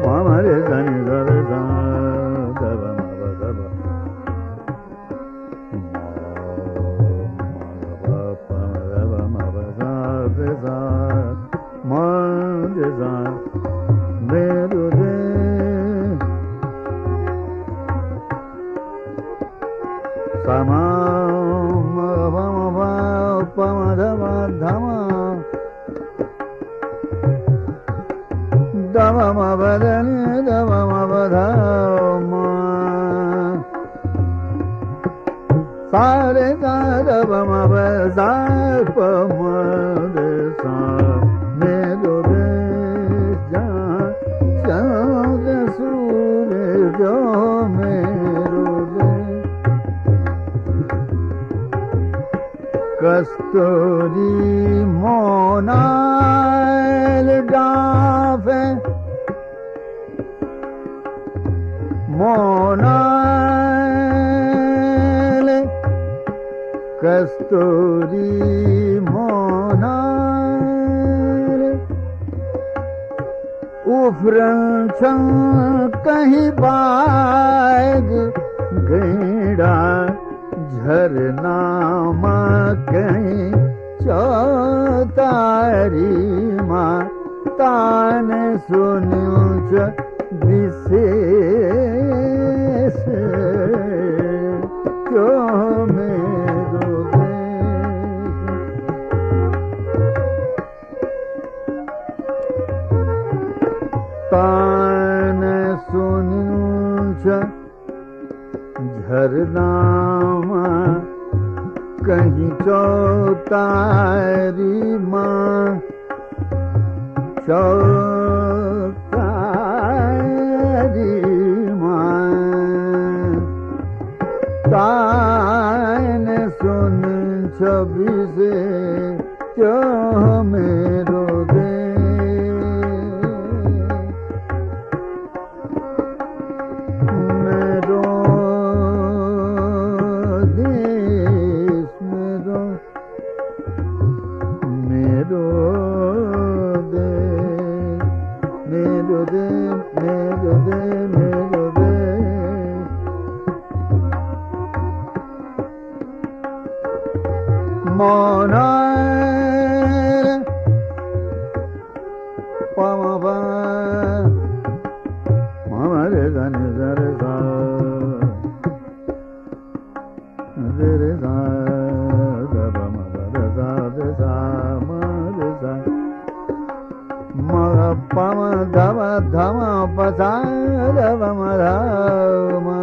re sa ni sa re sa da ba ma ba da ba ma ba sa re sa ma re sa re ru re sa ma ma ba ma ba pa ma da ma dha ma da ma ma ba da ni da ma ma ba dha ma sa re sa da ba ma ba sa pa ma re sa me do re ja ja de su re jo me ro re kasturi monal dafe monal kasturi monal ufran kahi baag geda झरना माँ कहीं चौतारी माँ तान सुनिच विशेष क्यों मेरो तान सुनिच झरना कहीं चौतारी माँ चौतारी माँ तान सुन छवि से क्यों मेरो दे Monar Pama Ba Mama Re Sa Ni Sa Re Sa Re Re Sa Da Ba Ma Ba Re Sa Re Sa Ma Re Sa Ma Pama Da Ba Dha Ma Pa Sa Da Ba Ma Dha Ma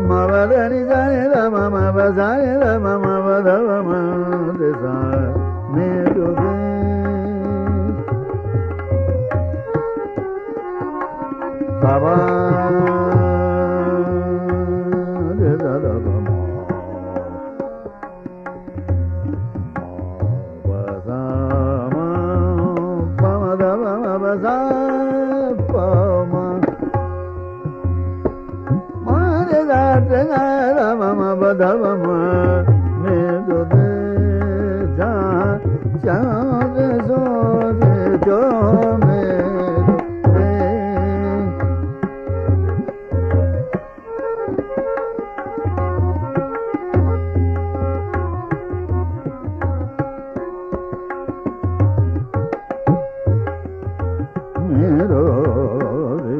ma ba da ni sa ni da ma ma ba sa ni da ma ma ba da ba ma de sa me do de sa ba de da da ba ma ba sa ma pa ma da ba ma ba sa pa ma ma ma ba da ba ma me do de ja ja de so de jo me do de me do de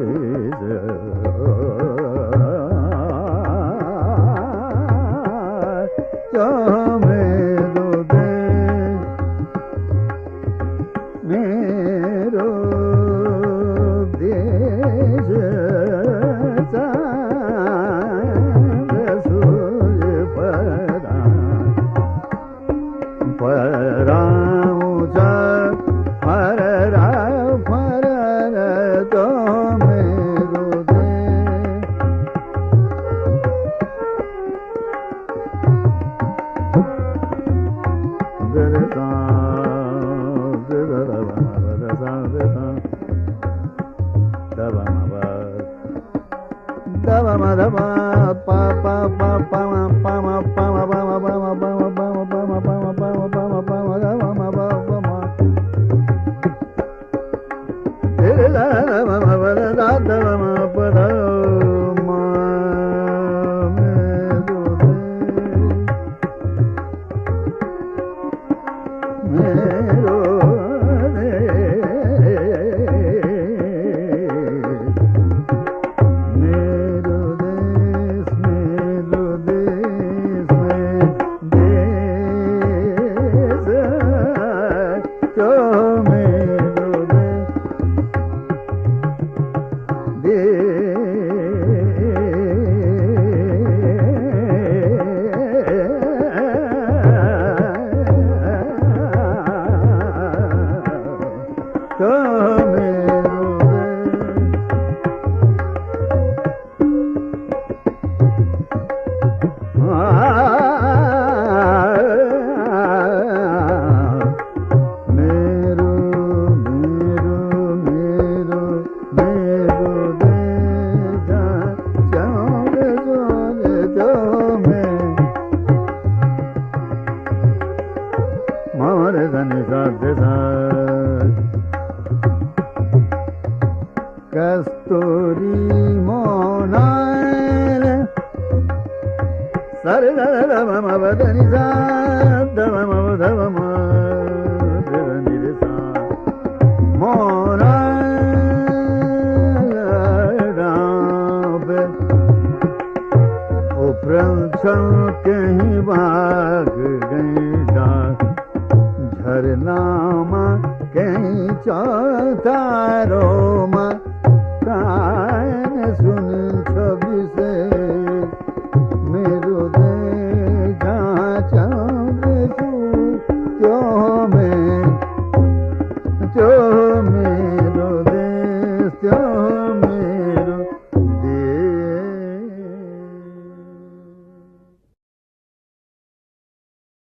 Kasturi Monal Sarada Mama Badanisa Davama Davama Devanidisa Monal O Pranchal Kahin Bhag Gaida Jharnama Kahin Chautaro Ma Kain Sun